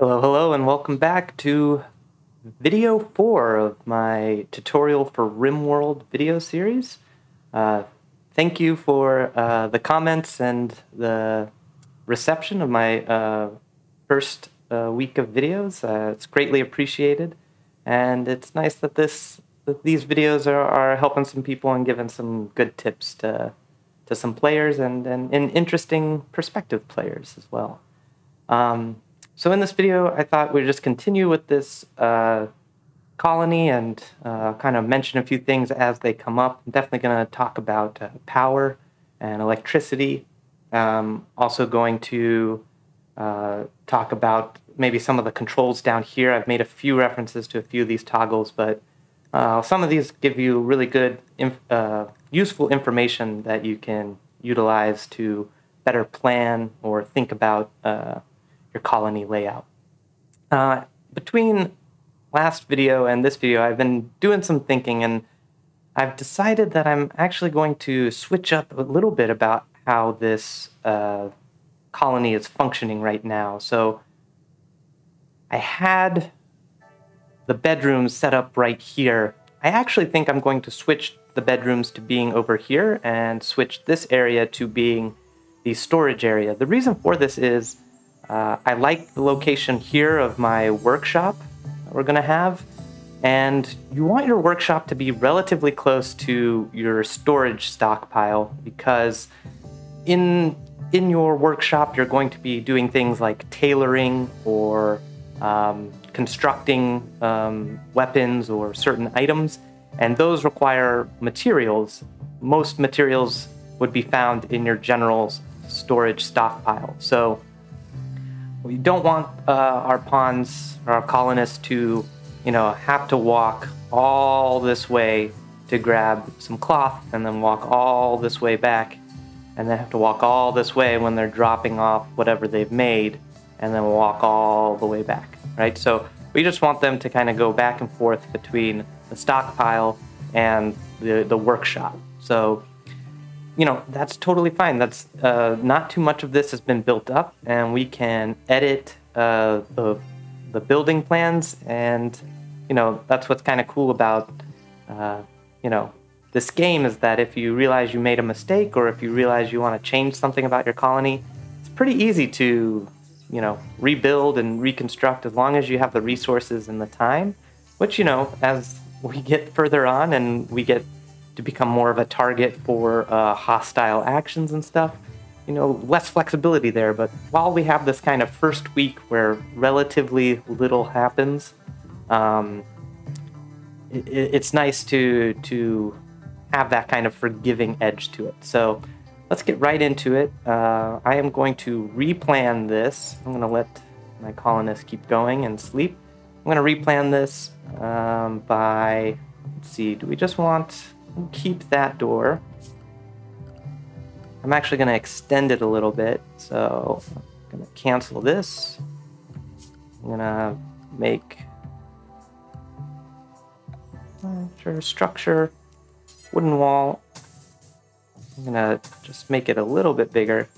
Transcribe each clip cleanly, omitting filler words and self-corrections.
Hello, hello, and welcome back to video 4 of my tutorial for RimWorld video series. Thank you for the comments and the reception of my first week of videos. It's greatly appreciated, and it's nice that these videos are helping some people and giving some good tips to some players and interesting perspective players as well. So in this video, I thought we'd just continue with this colony and kind of mention a few things as they come up. I'm definitely going to talk about power and electricity. Also going to talk about maybe some of the controls down here. I've made a few references to a few of these toggles, but some of these give you really good, useful information that you can utilize to better plan or think about your colony layout. Between last video and this video, I've been doing some thinking, and I've decided that I'm actually going to switch up a little bit about how this colony is functioning right now. So I had the bedrooms set up right here. I actually think I'm going to switch the bedrooms to being over here and switch this area to being the storage area. The reason for this is I like the location here of my workshop that we're going to have, and you want your workshop to be relatively close to your storage stockpile, because in your workshop you're going to be doing things like tailoring or constructing weapons or certain items, and those require materials. Most materials would be found in your general storage stockpile. So we don't want our pawns or our colonists to, have to walk all this way to grab some cloth and then walk all this way back, and then have to walk all this way when they're dropping off whatever they've made, and then walk all the way back, right? So we just want them to kind of go back and forth between the stockpile and the workshop. So that's totally fine. That's not too much of this has been built up, and we can edit the building plans, and that's what's kind of cool about this game, is that if you realize you made a mistake, or if you realize you want to change something about your colony, it's pretty easy to rebuild and reconstruct, as long as you have the resources and the time, which as we get further on and we get to become more of a target for hostile actions and stuff, less flexibility there. But while we have this kind of first week where relatively little happens, it's nice to have that kind of forgiving edge to it. So let's get right into it. I am going to replan this. I'm going to let my colonists keep going and sleep. I'm going to replan this by, let's see, do we just want... keep that door. I'm actually going to extend it a little bit, so I'm going to cancel this. I'm going to make structure, wooden wall. I'm going to just make it a little bit bigger.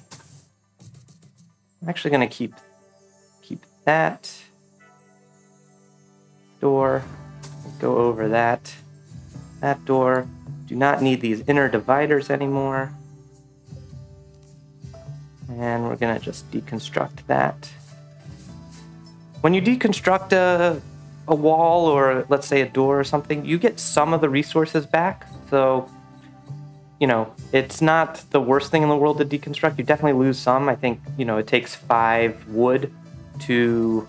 I'm actually going to keep that door, go over that door. Do not need these inner dividers anymore. And we're going to just deconstruct that. When you deconstruct a wall, or let's say a door or something, you get some of the resources back. So, it's not the worst thing in the world to deconstruct. You definitely lose some. I think, it takes 5 wood to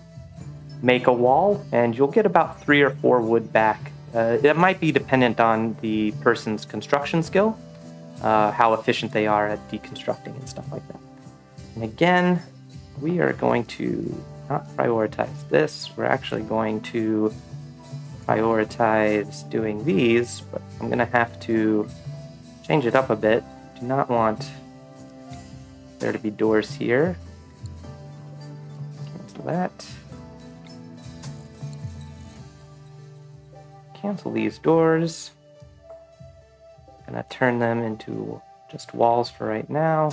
make a wall, and you'll get about 3 or 4 wood back. It might be dependent on the person's construction skill, how efficient they are at deconstructing and stuff like that. And again, we are going to not prioritize this. We're actually going to prioritize doing these, but I'm going to have to change it up a bit. Do not want there to be doors here. Cancel that. Cancel these doors. I'm going to turn them into just walls for right now.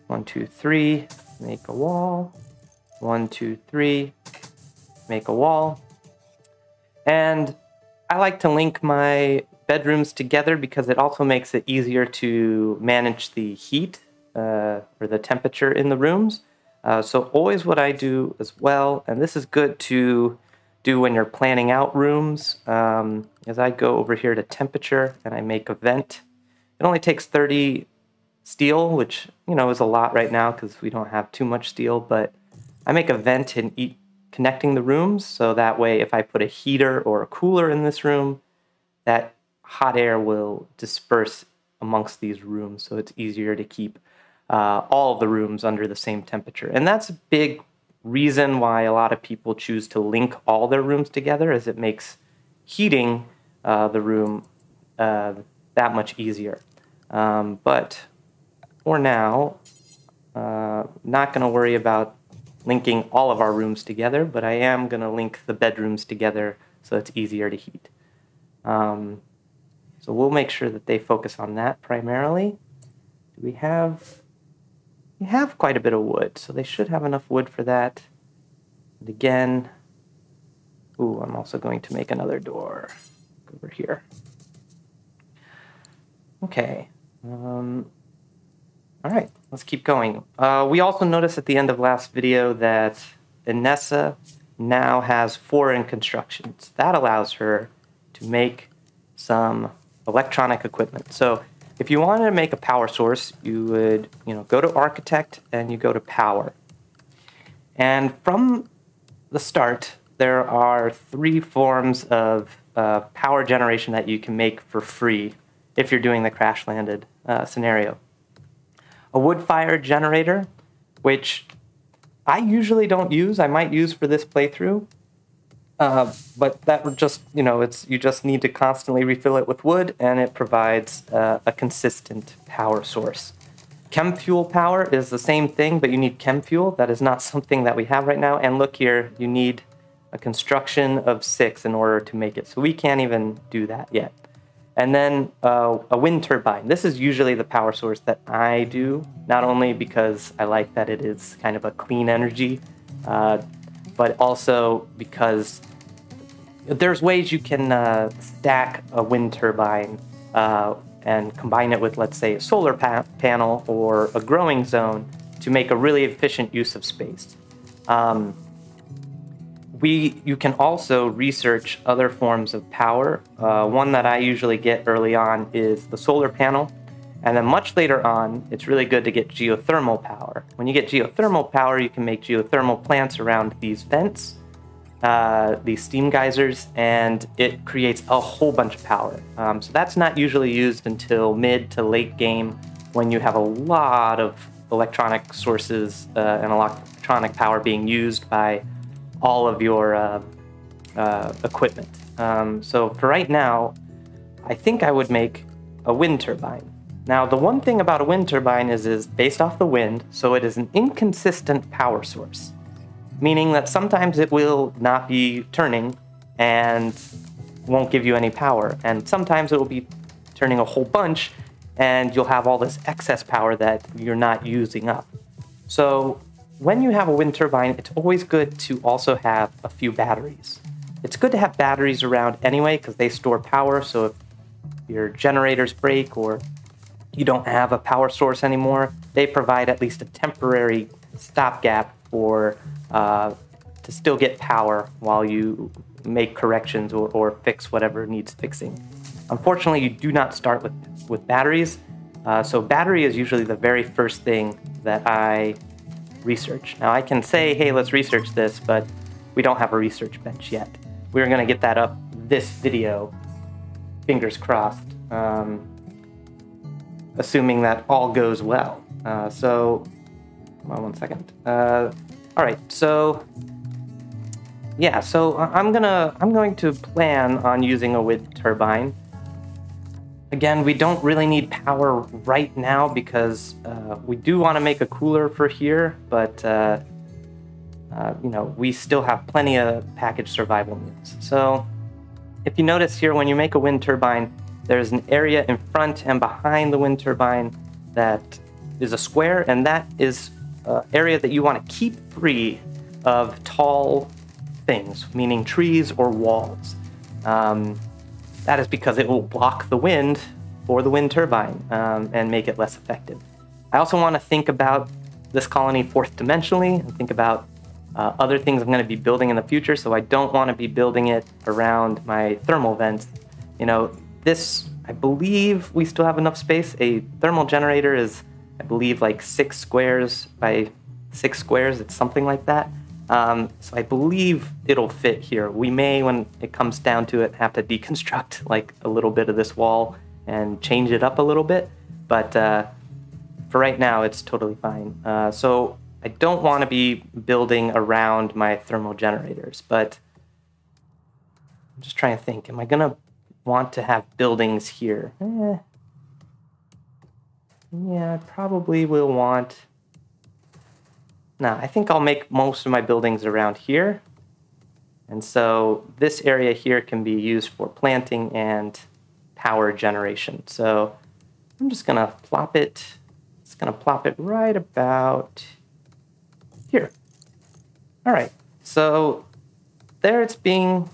1, 2, 3. Make a wall. 1, 2, 3, make a wall. And I like to link my bedrooms together because it also makes it easier to manage the heat or the temperature in the rooms. So always what I do as well, and this is good to do when you're planning out rooms, is I go over here to temperature and I make a vent. It only takes 30 steel, which, you know, is a lot right now because we don't have too much steel, but I make a vent in connecting the rooms, so that way if I put a heater or a cooler in this room, that hot air will disperse amongst these rooms, so it's easier to keep all of the rooms under the same temperature. And that's a big reason why a lot of people choose to link all their rooms together, as it makes heating the room that much easier. But for now, not going to worry about linking all of our rooms together, but I am going to link the bedrooms together so it's easier to heat. So we'll make sure that they focus on that primarily. We have quite a bit of wood, so they should have enough wood for that. And again, ooh, I'm also going to make another door over here. Okay. All right, let's keep going. We also noticed at the end of last video that Inessa now has 4 in construction. So that allows her to make some electronic equipment. So if you wanted to make a power source, you would, go to Architect and you go to Power. And from the start, there are 3 forms of power generation that you can make for free if you're doing the crash landed scenario. A wood-fired generator, which I usually don't use. I might use for this playthrough, but that would just, you just need to constantly refill it with wood, and it provides a consistent power source. Chem fuel power is the same thing, but you need chem fuel. That is not something that we have right now. And look here, you need a construction of 6 in order to make it. So we can't even do that yet. And then a wind turbine. This is usually the power source that I do, not only because I like that it is kind of a clean energy, but also because there's ways you can stack a wind turbine and combine it with, let's say, a solar panel or a growing zone to make a really efficient use of space. You can also research other forms of power. One that I usually get early on is the solar panel. And then much later on, it's really good to get geothermal power. When you get geothermal power, you can make geothermal plants around these vents, these steam geysers, and it creates a whole bunch of power. So that's not usually used until mid to late game when you have a lot of electronic sources and electronic power being used by all of your equipment. So for right now, I think I would make a wind turbine. Now, the one thing about a wind turbine is based off the wind, so it is an inconsistent power source, meaning that sometimes it will not be turning and won't give you any power, and sometimes it will be turning a whole bunch and you'll have all this excess power that you're not using up. So when you have a wind turbine, it's always good to also have a few batteries. It's good to have batteries around anyway because they store power, so if your generators break or you don't have a power source anymore, they provide at least a temporary stopgap for to still get power while you make corrections or fix whatever needs fixing. Unfortunately, you do not start with batteries, so battery is usually the very first thing that I research. Now I can say, hey, let's research this, but we don't have a research bench yet. We're going to get that up this video, fingers crossed, assuming that all goes well. So, one second. All right, so yeah, so I'm going to plan on using a wind turbine. Again, we don't really need power right now because we do want to make a cooler for here, but we still have plenty of packaged survival needs. So if you notice here, when you make a wind turbine, there's an area in front and behind the wind turbine that is a square, and that is an area that you want to keep free of tall things, meaning trees or walls. That is because it will block the wind for the wind turbine and make it less effective. I also want to think about this colony fourth dimensionally and think about other things I'm going to be building in the future, so I don't want to be building it around my thermal vents. You know, this, I believe we still have enough space. A thermal generator is, I believe, like 6 squares by 6 squares. It's something like that. So I believe it'll fit here. We may, when it comes down to it, have to deconstruct like a little bit of this wall and change it up a little bit. But for right now, it's totally fine. So I don't want to be building around my thermal generators, but I'm just trying to think. Am I going to want to have buildings here? Yeah, I probably will want... No, I think I'll make most of my buildings around here. And so this area here can be used for planting and power generation. So I'm just going to plop it. It's going to plop it right about here. All right, so there it's being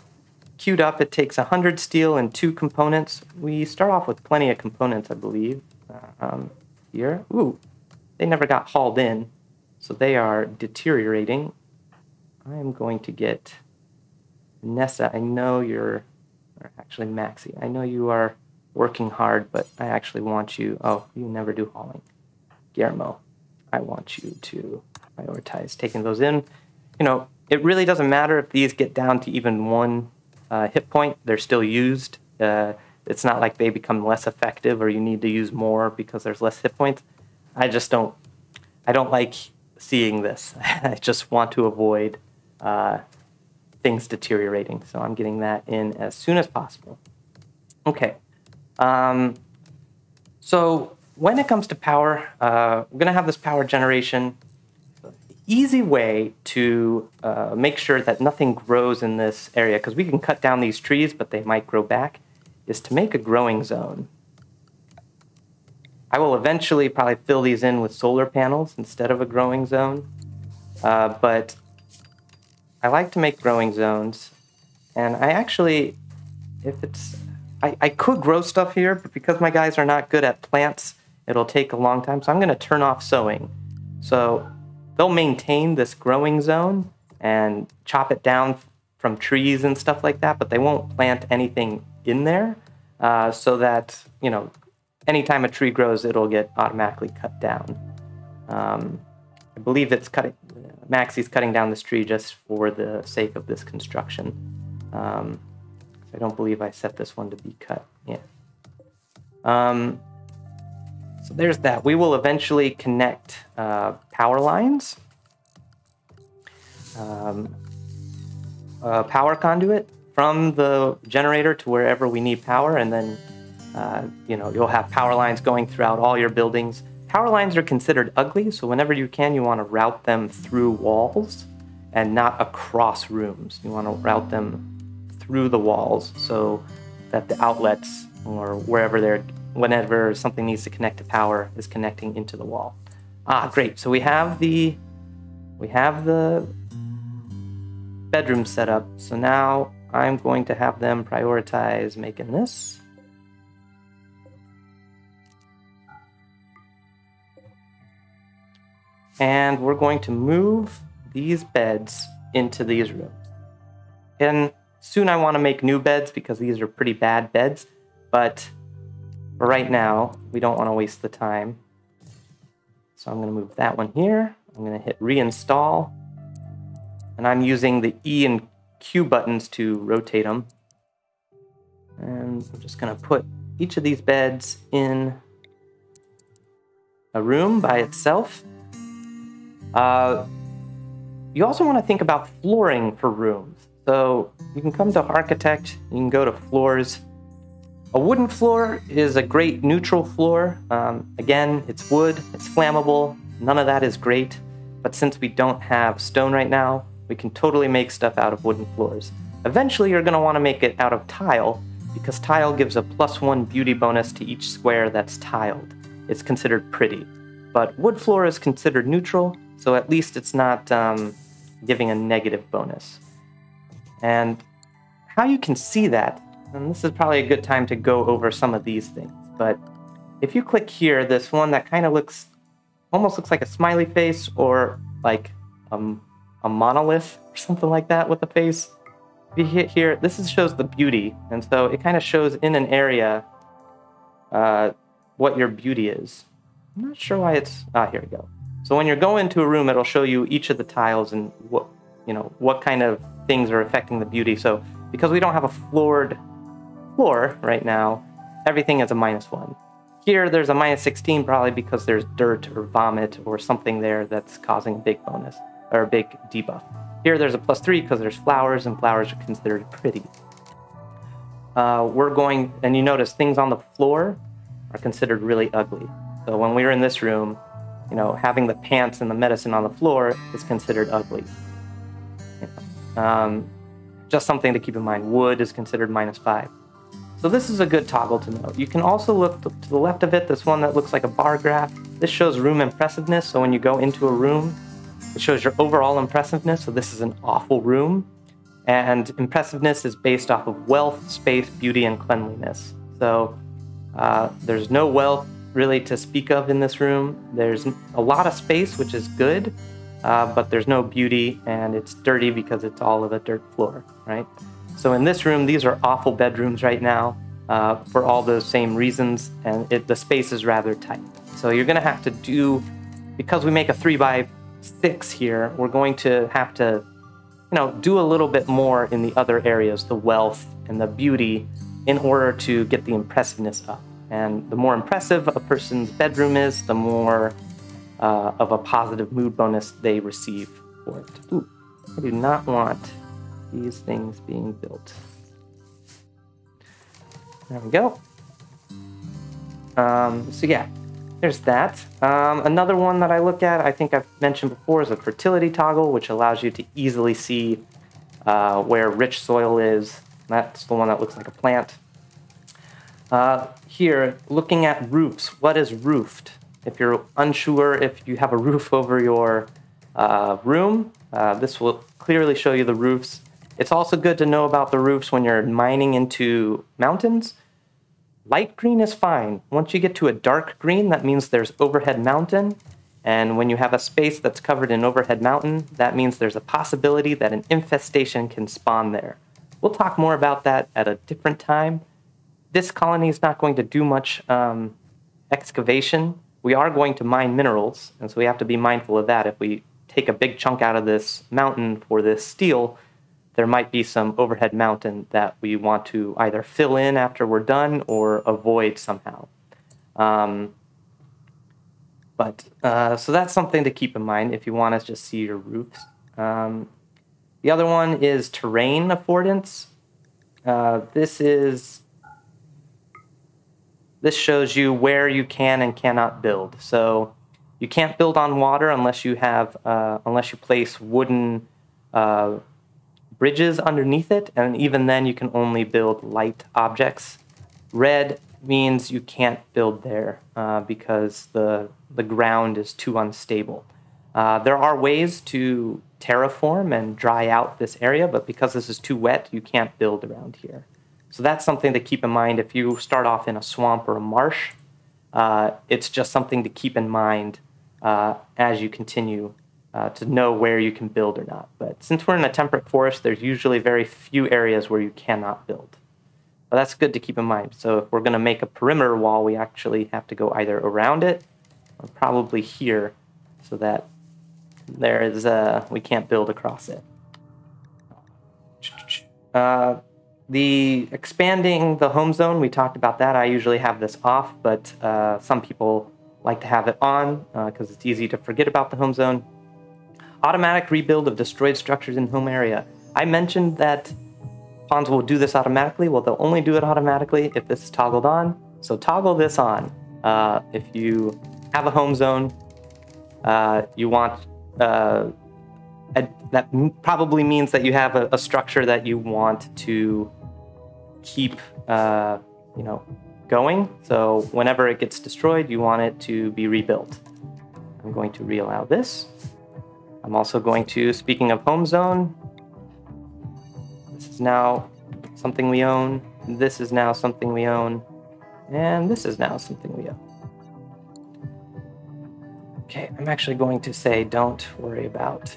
queued up. It takes 100 steel and 2 components. We start off with plenty of components, I believe. Here. Ooh, they never got hauled in. So they are deteriorating. I am going to get Nessa. I know you're, or actually Maxie, I know you are working hard, but I actually want you, oh, you never do hauling. Guillermo, I want you to prioritize taking those in. You know, it really doesn't matter if these get down to even 1 hit point, they're still used. It's not like they become less effective or you need to use more because there's less hit points. I don't like seeing this. I just want to avoid things deteriorating. So I'm getting that in as soon as possible. Okay. So when it comes to power, we're going to have this power generation. The easy way to make sure that nothing grows in this area, because we can cut down these trees, but they might grow back, is to make a growing zone. I will eventually probably fill these in with solar panels instead of a growing zone. But I like to make growing zones. And I actually, if it's, I could grow stuff here, but because my guys are not good at plants, it'll take a long time. So I'm going to turn off sowing. So they'll maintain this growing zone and chop it down from trees and stuff like that, but they won't plant anything in there so that, you know, anytime a tree grows, it'll get automatically cut down. I believe it's cutting, Maxie's cutting down this tree just for the sake of this construction. I don't believe I set this one to be cut. Yeah. So there's that. We will eventually connect power lines, power conduit from the generator to wherever we need power, and then you know, you'll have power lines going throughout all your buildings. Power lines are considered ugly, so whenever you can, you want to route them through walls and not across rooms. You want to route them through the walls so that the outlets or whenever something needs to connect to power is connecting into the wall. Ah, great. So we have the bedroom set up. So now I'm going to have them prioritize making this. And we're going to move these beds into these rooms. And soon I want to make new beds because these are pretty bad beds. But for right now, we don't want to waste the time. So I'm going to move that one here. I'm going to hit reinstall. And I'm using the E and Q buttons to rotate them. And I'm just going to put each of these beds in a room by itself. You also want to think about flooring for rooms. So you can come to Architect, you can go to Floors. A wooden floor is a great neutral floor. Again, it's wood, it's flammable, none of that is great. But since we don't have stone right now, we can totally make stuff out of wooden floors. Eventually, you're going to want to make it out of tile, because tile gives a +1 beauty bonus to each square that's tiled. It's considered pretty. But wood floor is considered neutral, so at least it's not giving a negative bonus. And how you can see that, and this is probably a good time to go over some of these things, but if you click here, this one that kind of almost looks like a smiley face or like a monolith or something like that with a face. If you hit here, this shows the beauty, and so it kind of shows in an area what your beauty is. I'm not sure why it's... here we go. So when you're going into a room, it'll show you each of the tiles and what kind of things are affecting the beauty. So because we don't have a floored floor right now, everything is a -1. Here, there's a -16, probably because there's dirt or vomit or something there that's causing a big bonus, or a big debuff. Here, there's a +3 because there's flowers, and flowers are considered pretty. And you notice things on the floor are considered really ugly. So when we were in this room, having the pants and the medicine on the floor is considered ugly. Just something to keep in mind. Wood is considered -5. So this is a good toggle to know. You can also look to the left of it, this one that looks like a bar graph. This shows room impressiveness. So when you go into a room, it shows your overall impressiveness. So this is an awful room. And impressiveness is based off of wealth, space, beauty, and cleanliness. So there's no wealth really to speak of in this room. There's a lot of space, which is good, but there's no beauty, and it's dirty because it's all of a dirt floor, right? So in this room, these are awful bedrooms right now for all those same reasons, and the space is rather tight. So you're going to have to because we make a 3x6 here, we're going to have to do a little bit more in the other areas, the wealth and the beauty, in order to get the impressiveness up. And the more impressive a person's bedroom is, the more of a positive mood bonus they receive for it. Ooh, I do not want these things being built. There we go. So yeah, there's that. Another one that I look at, I think I've mentioned before, is a fertility toggle, which allows you to easily see where rich soil is. That's the one that looks like a plant. Here, looking at roofs, what is roofed? If you're unsure if you have a roof over your room, this will clearly show you the roofs. It's also good to know about the roofs when you're mining into mountains. Light green is fine. Once you get to a dark green, that means there's overhead mountain. And when you have a space that's covered in overhead mountain, that means there's a possibility that an infestation can spawn there. We'll talk more about that at a different time. This colony is not going to do much excavation. We are going to mine minerals, and so we have to be mindful of that. If we take a big chunk out of this mountain for this steel, there might be some overhead mountain that we want to either fill in after we're done or avoid somehow. So that's something to keep in mind if you want to just see your roofs. The other one is terrain affordance. This shows you where you can and cannot build. So you can't build on water unless you place wooden bridges underneath it, and even then you can only build light objects. Red means you can't build there because the ground is too unstable. There are ways to terraform and dry out this area, but because this is too wet, you can't build around here. So that's something to keep in mind if you start off in a swamp or a marsh. It's just something to keep in mind as you continue to know where you can build or not. But since we're in a temperate forest, there's usually very few areas where you cannot build. But that's good to keep in mind. So if we're going to make a perimeter wall, we actually have to go either around it or probably here so that we can't build across it. The expanding the home zone, we talked about that. I usually have this off, but some people like to have it on because it's easy to forget about the home zone. Automatic rebuild of destroyed structures in home area. I mentioned that pawns will do this automatically. Well, they'll only do it automatically if this is toggled on. So toggle this on. If you have a home zone, you want... that probably means that you have a structure that you want to keep, going. So whenever it gets destroyed, you want it to be rebuilt. I'm going to reallow this. I'm also going to, speaking of home zone, this is now something we own. This is now something we own. And this is now something we own. Okay, I'm actually going to say don't worry about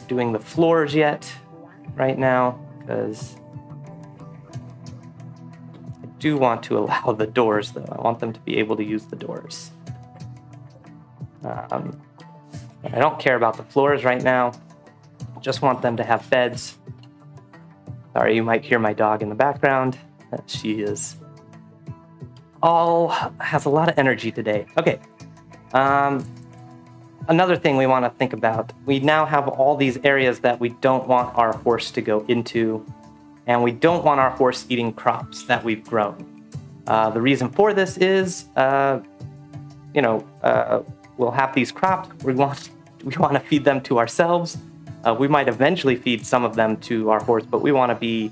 doing the floors yet right now, because I do want to allow the doors, though. I want them to be able to use the doors. I don't care about the floors right now. Just want them to have beds. Sorry, you might hear my dog in the background. She has a lot of energy today. Okay. Another thing we want to think about, we now have all these areas that we don't want our horse to go into, and we don't want our horse eating crops that we've grown. The reason for this is, we'll have these crops, we want to feed them to ourselves. We might eventually feed some of them to our horse, but we want to be,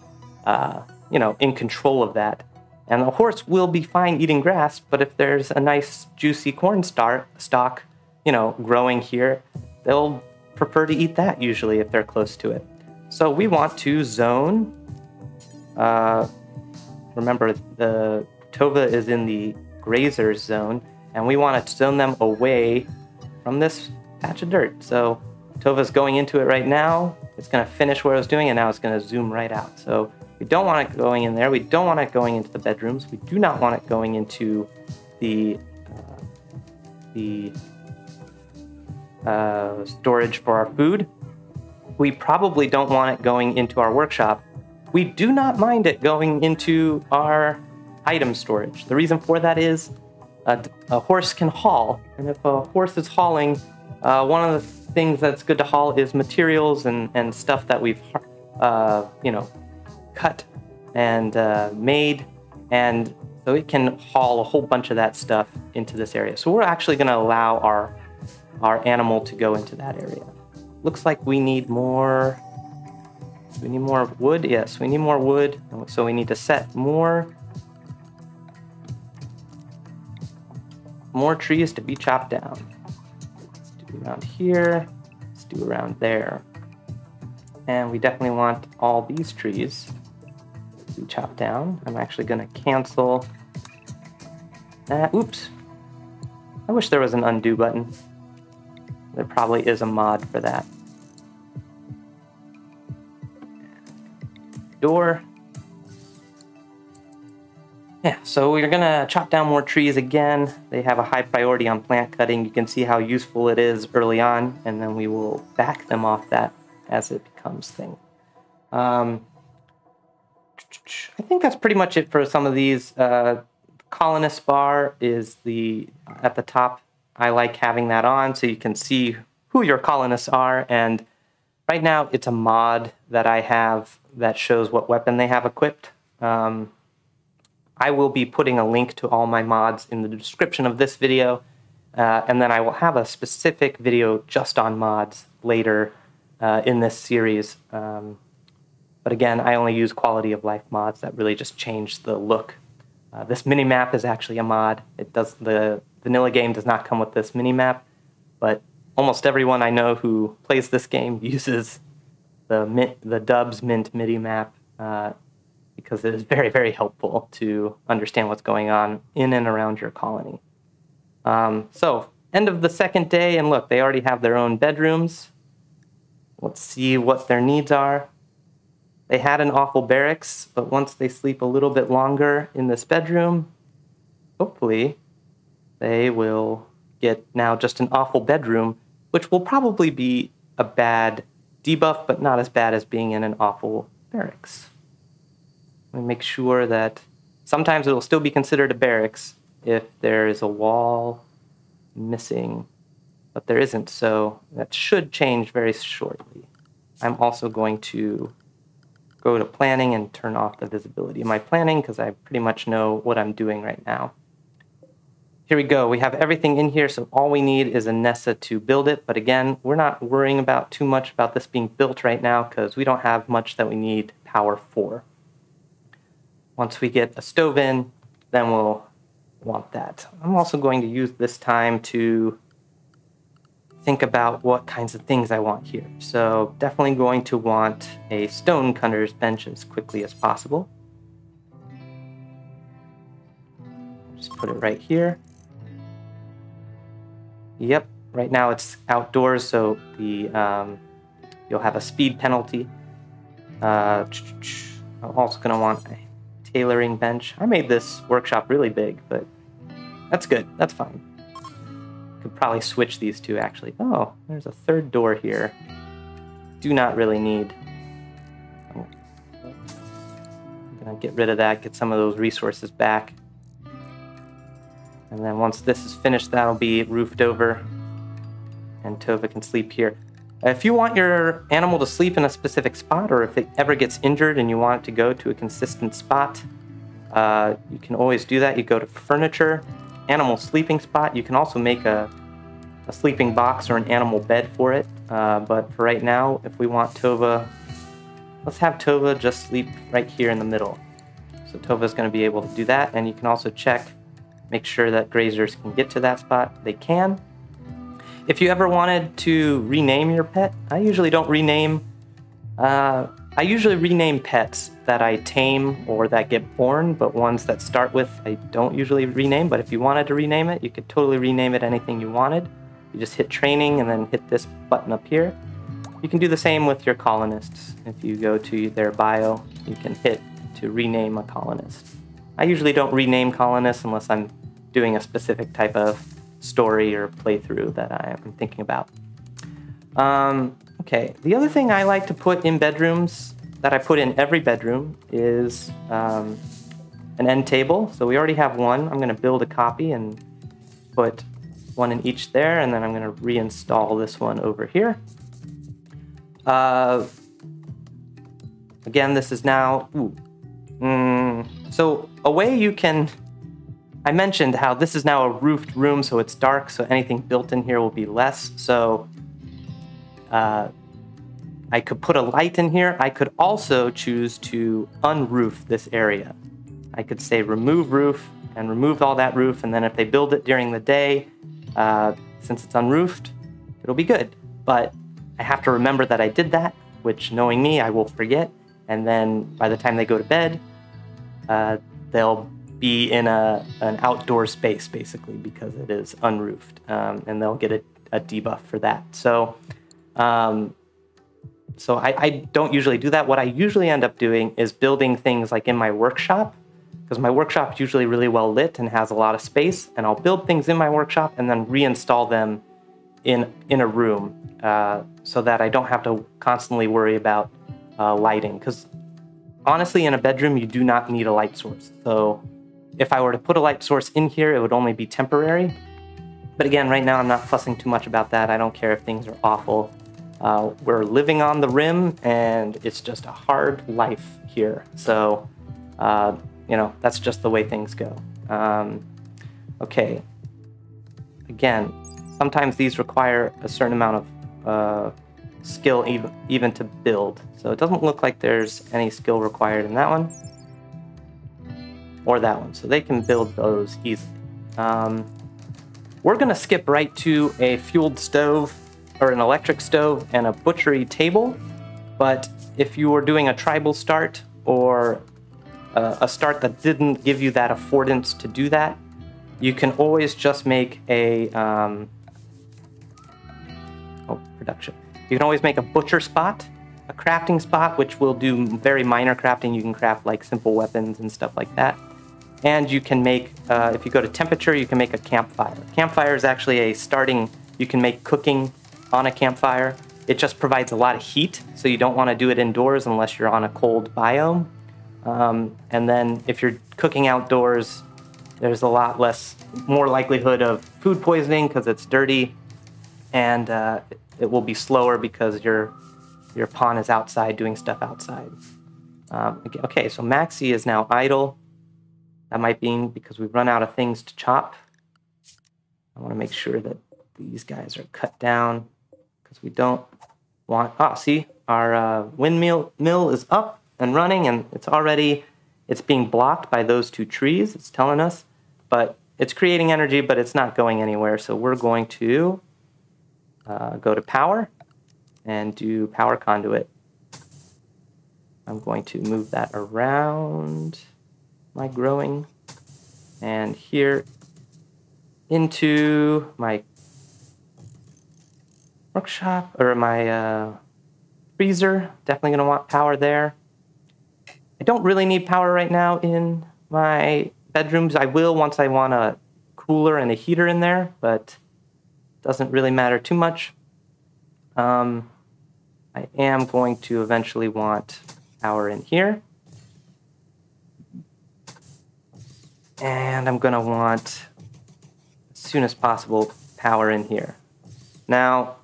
in control of that. And the horse will be fine eating grass, but if there's a nice juicy corn stalk, growing here, they'll prefer to eat that usually if they're close to it. So we want to zone. Remember, the Tova is in the grazers zone, and we want to zone them away from this patch of dirt. So Tova's going into it right now. It's going to finish what it was doing, and now it's going to zoom right out. So we don't want it going in there. We don't want it going into the bedrooms. We do not want it going into the storage for our food. We probably don't want it going into our workshop. We do not mind it going into our item storage. The reason for that is a horse can haul, and if a horse is hauling, one of the things that's good to haul is materials and stuff that we've cut and made, and so it can haul a whole bunch of that stuff into this area. So we're actually going to allow our animal to go into that area. Looks like we need more. We need more wood. Yes, we need more wood. So we need to set more trees to be chopped down. Let's do around here. Let's do around there. And we definitely want all these trees to be chopped down. I'm actually going to cancel that. Oops. I wish there was an undo button. There probably is a mod for that. Door. Yeah, so we're gonna chop down more trees again. They have a high priority on plant cutting. You can see how useful it is early on, and then we will back them off that as it becomes thing. I think that's pretty much it for some of these. Colonist bar is at the top. I like having that on so you can see who your colonists are, and right now it's a mod that I have that shows what weapon they have equipped. I will be putting a link to all my mods in the description of this video, and then I will have a specific video just on mods later in this series. But again, I only use quality of life mods that really just change the look. This minimap is actually a mod. The vanilla game does not come with this minimap, but almost everyone I know who plays this game uses the Dubs Mint minimap because it is very, very helpful to understand what's going on in and around your colony. So, end of the second day, and look, they already have their own bedrooms. Let's see what their needs are. They had an awful barracks, but once they sleep a little bit longer in this bedroom, hopefully they will get now just an awful bedroom, which will probably be a bad debuff, but not as bad as being in an awful barracks. We make sure that sometimes it will still be considered a barracks if there is a wall missing, but there isn't, so that should change very shortly. I'm also going to go to planning and turn off the visibility of my planning because I pretty much know what I'm doing right now. Here we go. We have everything in here, so all we need is a Nessa to build it. But again, we're not worrying about too much about this being built right now because we don't have much that we need power for. Once we get a stove in, then we'll want that. I'm also going to use this time to think about what kinds of things I want here. So definitely going to want a stone cutter's bench as quickly as possible. Just put it right here. Yep, right now it's outdoors, so the you'll have a speed penalty. I'm also going to want a tailoring bench. I made this workshop really big, but that's good. That's fine. Could probably switch these two, actually. Oh, there's a third door here. Do not really need. I'm going to get rid of that, get some of those resources back. And then once this is finished, that'll be roofed over, and Tova can sleep here. If you want your animal to sleep in a specific spot, or if it ever gets injured and you want it to go to a consistent spot, you can always do that. You go to furniture, animal sleeping spot. You can also make a sleeping box or an animal bed for it. But for right now, if we want Tova, let's have Tova just sleep right here in the middle. So Tova's going to be able to do that. And you can also check, make sure that grazers can get to that spot. They can. If you ever wanted to rename your pet, I usually don't rename. I usually rename pets that I tame or that get born, but ones that start with I don't usually rename. But if you wanted to rename it, you could totally rename it anything you wanted. You just hit training and then hit this button up here. You can do the same with your colonists. If you go to their bio, you can hit to rename a colonist. I usually don't rename colonists unless I'm doing a specific type of story or playthrough that I am thinking about. Okay, the other thing I like to put in bedrooms, that I put in every bedroom, is an end table. So we already have one. I'm going to build a copy and put one in each there, and then I'm going to reinstall this one over here. Again, this is now... So a way you can... I mentioned how this is now a roofed room, so it's dark, so anything built in here will be less. So I could put a light in here. I could also choose to unroof this area. I could say remove roof and remove all that roof, and then if they build it during the day, since it's unroofed, it'll be good. But I have to remember that I did that, which, knowing me, I will forget. And then by the time they go to bed, they'll be in an outdoor space, basically, because it is unroofed, and they'll get a debuff for that. So I don't usually do that. What I usually end up doing is building things like in my workshop, because my workshop is usually really well lit and has a lot of space, and I'll build things in my workshop and then reinstall them in a room, so that I don't have to constantly worry about lighting. Because honestly, in a bedroom, you do not need a light source. So if I were to put a light source in here, it would only be temporary. But again, right now I'm not fussing too much about that. I don't care if things are awful. We're living on the rim, and it's just a hard life here. So, you know, that's just the way things go. Okay. Again, sometimes these require a certain amount of skill even to build. So it doesn't look like there's any skill required in that one or that one. So they can build those easily. We're gonna skip right to a fueled stove or an electric stove and a butchery table. But if you were doing a tribal start or a start that didn't give you that affordance to do that, you can always just make a production. You can always make a butcher spot, a crafting spot, which will do very minor crafting. You can craft like simple weapons and stuff like that. And you can make, if you go to temperature, you can make a campfire. Campfire is actually a starting, you can make cooking on a campfire. It just provides a lot of heat, so you don't want to do it indoors unless you're on a cold biome. And then if you're cooking outdoors, there's a lot more likelihood of food poisoning because it's dirty, and it will be slower because your pawn is outside doing stuff outside. Okay, so Maxi is now idle. That might be because we've run out of things to chop. I want to make sure that these guys are cut down because we don't want... see, our windmill is up and running, and it's being blocked by those two trees, it's telling us. But it's creating energy, but it's not going anywhere. So we're going to go to power and do power conduit. I'm going to move that around my growing and here into my workshop or my freezer. Definitely going to want power there. I don't really need power right now in my bedrooms. I will once I want a cooler and a heater in there, but doesn't really matter too much. I am going to eventually want power in here. And I'm going to want, as soon as possible, power in here. Now,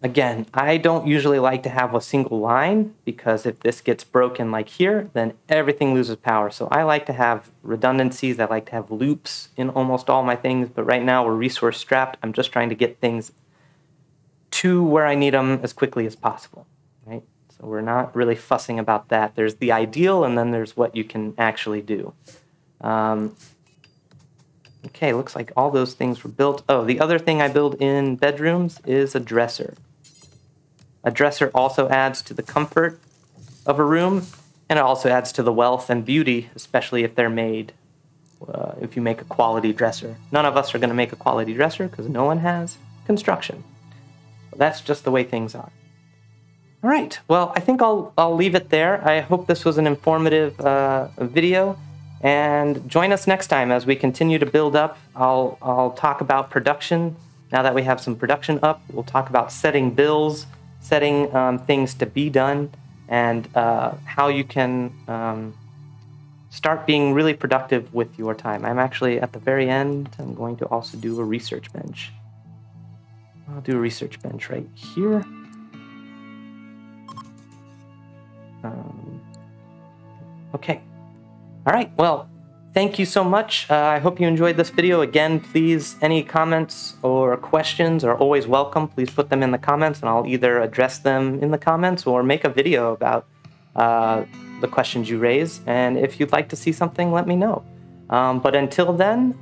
again, I don't usually like to have a single line because if this gets broken like here, then everything loses power. So I like to have redundancies. I like to have loops in almost all my things. But right now we're resource strapped. I'm just trying to get things to where I need them as quickly as possible, right? So we're not really fussing about that. There's the ideal, and then there's what you can actually do. Okay, looks like all those things were built. Oh, the other thing I build in bedrooms is a dresser. A dresser also adds to the comfort of a room, and it also adds to the wealth and beauty, especially if they're made, if you make a quality dresser. None of us are going to make a quality dresser because no one has construction. But that's just the way things are. All right, well, I think I'll leave it there. I hope this was an informative video, and join us next time as we continue to build up. I'll talk about production. Now that we have some production up, we'll talk about setting bills, setting things to be done, and how you can start being really productive with your time. I'm actually at the very end. I'm going to also do a research bench. I'll do a research bench right here. Okay. All right. Well, thank you so much. I hope you enjoyed this video. Again, please, any comments or questions are always welcome. Please put them in the comments, and I'll either address them in the comments or make a video about the questions you raise. And if you'd like to see something, let me know. But until then,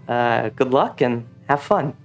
good luck and have fun.